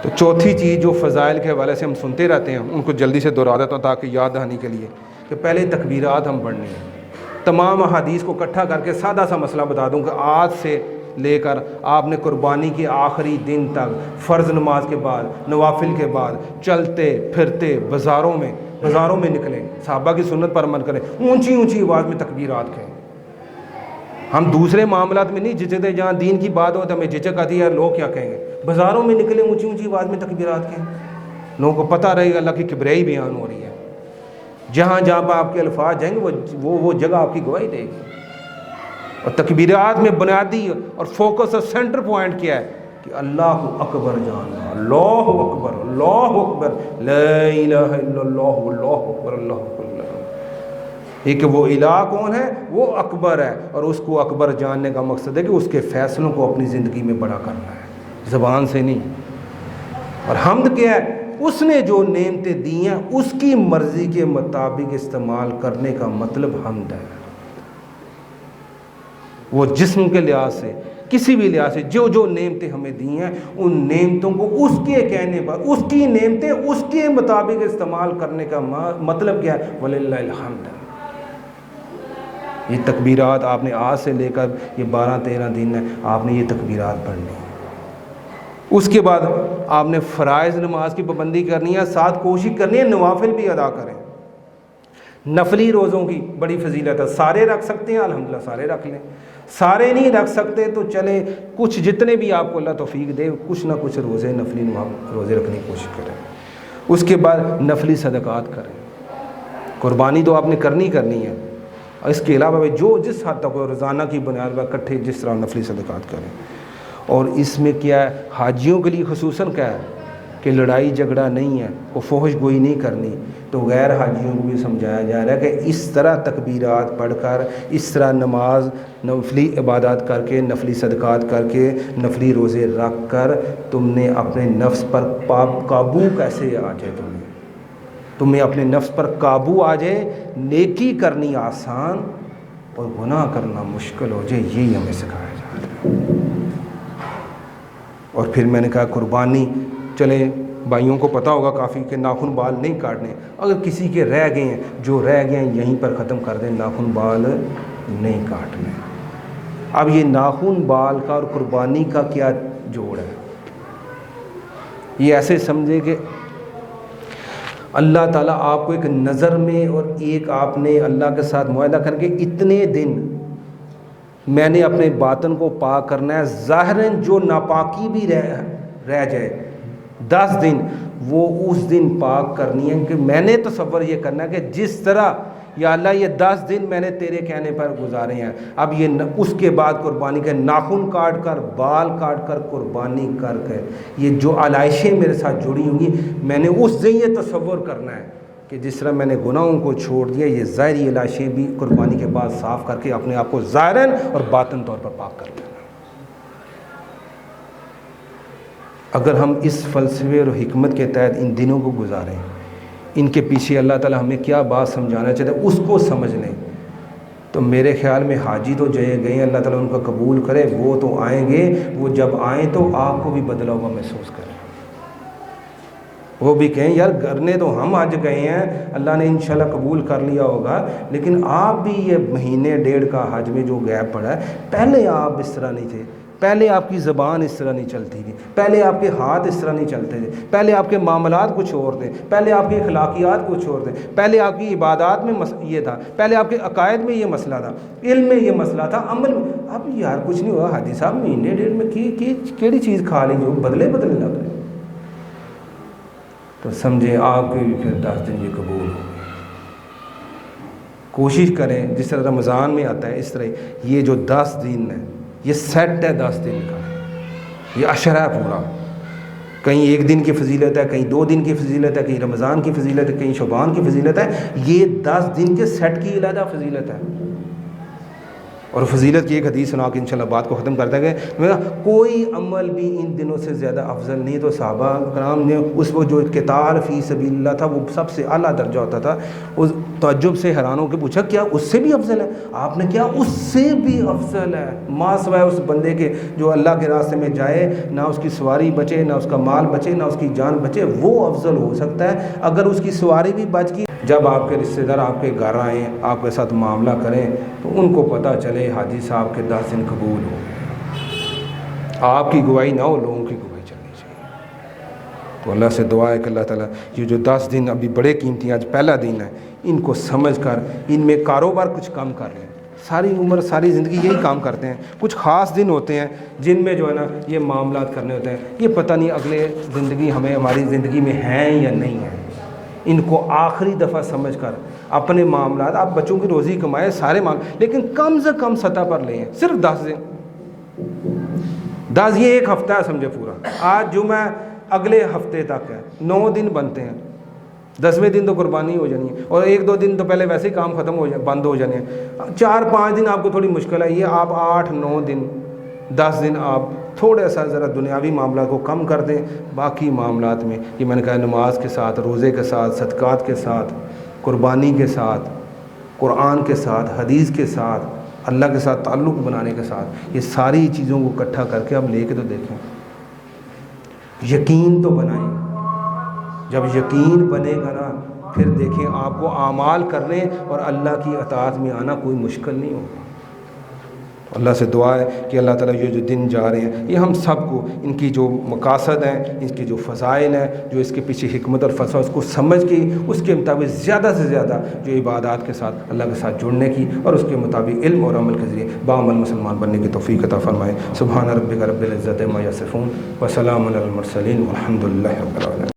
تو چوتھی چیز جو فضائل کے حوالے سے ہم سنتے رہتے ہیں، ان کو جلدی سے دہرا دیتا ہوں تاکہ یاد دہانی کے لیے، کہ پہلے تکبیرات ہم پڑھنی ہیں۔ تمام احادیث کو اکٹھا کر کے سادہ سا مسئلہ بتا دوں کہ آج سے لے کر آپ نے قربانی کے آخری دن تک فرض نماز کے بعد، نوافل کے بعد، چلتے پھرتے بازاروں میں نکلیں، صحابہ کی سنت پر عمل کریں، اونچی اونچی آواز میں تکبیرات کہیں۔ ہم دوسرے معاملات میں نہیں جھجکتے، جہاں دین کی بات ہو تو ہمیں جھجک آتی ہے یار لوگ کیا کہیں گے۔ بازاروں میں نکلیں، اونچی اونچی آواز میں تکبیرات کہیں، لوگوں کو پتہ رہے گا اللہ کی کبریائی بیان ہو رہی ہے۔ جہاں جہاں پر آپ کے الفاظ جائیں گے وہ جگہ آپ کی گواہی دے گی۔ اور تکبیرات میں بنیادی اور فوکس اور سینٹر پوائنٹ کیا ہے کہ اللہ اکبر جاننا، اللہ اکبر، اللہ اکبر، لا الہ الا اللہ، اللہ اکبر، اللہ اکبر۔ ایک وہ الہ کون ہے؟ وہ اکبر ہے، اور اس کو اکبر جاننے کا مقصد ہے کہ اس کے فیصلوں کو اپنی زندگی میں بڑا کرنا ہے، زبان سے نہیں۔ اور حمد کیا ہے؟ اس نے جو نعمتیں دی ہیں اس کی مرضی کے مطابق استعمال کرنے کا مطلب حمد ہے۔ وہ جسم کے لحاظ سے، کسی بھی لحاظ سے جو جو نعمتیں ہمیں دی ہیں، ان نعمتوں کو اس کے کہنے پر، اس کی نعمتیں اس کے مطابق استعمال کرنے کا مطلب کیا ہے؟ وَلِلَّهِ الْحَمْدُ۔ یہ تکبیرات آپ نے آج سے لے کر یہ 12-13 دن ہے، آپ نے یہ تکبیرات پڑھنی ہے۔ اس کے بعد آپ نے فرائض نماز کی پابندی کرنی ہے، ساتھ کوشش کرنی ہے نوافل بھی ادا کریں۔ نفلی روزوں کی بڑی فضیلت ہے، سارے رکھ سکتے ہیں الحمدللہ سارے رکھ لیں، سارے نہیں رکھ سکتے تو چلے کچھ جتنے بھی آپ کو اللہ توفیق دے کچھ نہ کچھ روزے نفلی روزے رکھنے کی کوشش کریں۔ اس کے بعد نفلی صدقات کریں، قربانی تو آپ نے کرنی ہے، اس کے علاوہ بھی جو جس حد تک روزانہ کی بنیاد پر اکٹھے جس طرح نفلی صدقات کریں۔ اور اس میں کیا ہے، حاجیوں کے لیے خصوصاً کیا ہے کہ لڑائی جھگڑا نہیں ہے، وہ فحش گوئی نہیں کرنی، تو غیر حاجیوں کو بھی سمجھایا جا رہا ہے کہ اس طرح تکبیرات پڑھ کر، اس طرح نماز نفلی عبادات کر کے، نفلی صدقات کر کے، نفلی روزے رکھ کر تم نے اپنے نفس پر قابو کیسے آ جائے، تمہیں اپنے نفس پر قابو آ جائے، نیکی کرنی آسان اور گناہ کرنا مشکل ہو جائے، یہی ہمیں سکھایا جا رہا ہے۔ اور پھر میں نے کہا قربانی، چلیں بھائیوں کو پتہ ہوگا کافی کہ ناخن بال نہیں کاٹنے، اگر کسی کے رہ گئے ہیں، جو رہ گئے ہیں یہیں پر ختم کر دیں، ناخن بال نہیں کاٹنے۔ اب یہ ناخن بال کا اور قربانی کا کیا جوڑ ہے؟ یہ ایسے سمجھے کہ اللہ تعالیٰ آپ کو ایک نظر میں اور ایک آپ نے اللہ کے ساتھ معاہدہ کر کے اتنے دن میں نے اپنے باطن کو پاک کرنا ہے، ظاہراً جو ناپاکی بھی رہ جائے 10 دن وہ اس دن پاک کرنی ہے، کہ میں نے تصور یہ کرنا ہے کہ جس طرح یا اللہ یہ 10 دن میں نے تیرے کہنے پر گزارے ہیں، اب یہ اس کے بعد قربانی کے ناخن کاٹ کر، بال کاٹ کر، قربانی کر کے یہ جو علائشیں میرے ساتھ جڑی ہوں گی، میں نے اس دن یہ تصور کرنا ہے کہ جس طرح میں نے گناہوں کو چھوڑ دیا، یہ ظاہری علائشیں بھی قربانی کے بعد صاف کر کے اپنے آپ کو ظاہراً اور باطن طور پر پاک کر لینا۔ اگر ہم اس فلسفے اور حکمت کے تحت ان دنوں کو گزاریں، ان کے پیچھے اللہ تعالیٰ ہمیں کیا بات سمجھانا چاہتے ہیں اس کو سمجھ لیں، تو میرے خیال میں حاجی تو جائے گئے ہیں، اللہ تعالیٰ ان کا قبول کرے، وہ تو آئیں گے، وہ جب آئیں تو آپ کو بھی بدلا ہوا محسوس کریں، وہ بھی کہیں یار کرنے تو ہم آج گئے ہیں، اللہ نے انشاءاللہ قبول کر لیا ہوگا، لیکن آپ بھی یہ مہینے ڈیڑھ کا حج میں جو گیپ پڑا ہے، پہلے آپ اس طرح نہیں تھے، پہلے آپ کی زبان اس طرح نہیں چلتی تھی، پہلے آپ کے ہاتھ اس طرح نہیں چلتے تھے، پہلے آپ کے معاملات کچھ اور تھے، پہلے آپ کی اخلاقیات کچھ اور تھے، پہلے آپ کی عبادات میں یہ تھا، پہلے آپ کے عقائد میں یہ مسئلہ تھا، علم میں یہ مسئلہ تھا، عمل میں اب یار کچھ نہیں ہوا، حاجی صاحب مہینے ڈیڑھ میں کیڑی چیز کھا لی جو بدلے لگ رہے، تو سمجھیں آپ کے بھی پھر 10 دن یہ قبول ہو گئے۔ کوشش کریں جس طرح رمضان میں آتا ہے اس طرح یہ جو 10 دن ہے یہ سیٹ ہے 10 دن کا، یہ عشرہ ہے پورا، کہیں 1 دن کی فضیلت ہے، کہیں 2 دن کی فضیلت ہے، کہیں رمضان کی فضیلت ہے، کہیں شعبان کی فضیلت ہے، یہ 10 دن کے سیٹ کی علیحدہ فضیلت ہے۔ اور فضیلت کی ایک حدیث سنا کے انشاءاللہ بات کو ختم کر دیں گے، کوئی عمل بھی ان دنوں سے زیادہ افضل نہیں، تو صحابہ کرام نے اس وقت جو قتال فی سبیل اللہ تھا وہ سب سے اعلیٰ درجہ ہوتا تھا، تعجب سے حیران ہو کے پوچھا کیا اس سے بھی افضل ہے؟ آپ نے کیا اس سے بھی افضل ہے، ما سوائے اس بندے کے جو اللہ کے راستے میں جائے، نہ اس کی سواری بچے، نہ اس کا مال بچے، نہ اس کی جان بچے، وہ افضل ہو سکتا ہے۔ اگر اس کی سواری بھی بچ گئی، جب آپ کے رشتہ دار آپ کے گھر آئیں، آپ کے ساتھ معاملہ کریں، تو ان کو پتہ چلے حاجی صاحب کے 10 دن قبول ہو، آپ کی گواہی نہ ہو، لوگوں کی گواہی چلنی چاہیے۔ تو اللہ سے دعا ہے کہ اللہ تعالیٰ یہ جو 10 دن ابھی بڑے قیمتی ہیں، آج پہلا دن ہے، ان کو سمجھ کر ان میں کاروبار کچھ کم کر لیں۔ ساری عمر ساری زندگی یہی کام کرتے ہیں، کچھ خاص دن ہوتے ہیں جن میں جو ہے نا یہ معاملات کرنے ہوتے ہیں، یہ پتہ نہیں اگلے زندگی ہماری زندگی میں ہیں یا نہیں ہیں، ان کو آخری دفعہ سمجھ کر اپنے معاملات، آپ بچوں کی روزی کمائیں سارے لیکن کم سے کم سطح پر لیں، صرف 10 دن، 10 یہ ایک ہفتہ ہے سمجھے پورا، آج جمعہ اگلے ہفتے تک ہے، 9 دن بنتے ہیں، 10ویں دن تو قربانی ہو جانی ہے، اور 1-2 دن تو پہلے ویسے ہی کام ختم بند ہو جانے ہیں، 4-5 دن آپ کو تھوڑی مشکل ہے، یہ آپ 8-9 دن 10 دن آپ تھوڑا سا ذرا دنیاوی معاملات کو کم کر دیں، باقی معاملات میں یہ میں نے کہا نماز کے ساتھ، روزے کے ساتھ، صدقات کے ساتھ، قربانی کے ساتھ، قرآن کے ساتھ، حدیث کے ساتھ، اللہ کے ساتھ تعلق بنانے کے ساتھ، یہ ساری چیزوں کو اکٹھا کر کے اب لے کے تو دیکھیں، یقین تو بنائیں۔ جب یقین بنے گا نا پھر دیکھیں آپ کو اعمال کرنے اور اللہ کی اطاعت میں آنا کوئی مشکل نہیں ہوگا۔ اللہ سے دعا ہے کہ اللہ تعالیٰ یہ جو دن جا رہے ہیں یہ ہم سب کو ان کی جو مقاصد ہیں، ان کے جو فضائل ہیں، جو اس کے پیچھے حکمت اور فلسفہ اس کو سمجھ کے اس کے مطابق زیادہ سے زیادہ جو عبادات کے ساتھ اللہ کے ساتھ جڑنے کی اور اس کے مطابق علم اور عمل کے ذریعے باعمل مسلمان بننے کی توفیق عطا فرمائے۔ سبحان ربک رب العزت عما یصفون وسلام علی المرسلین والحمد للہ رب العالمین۔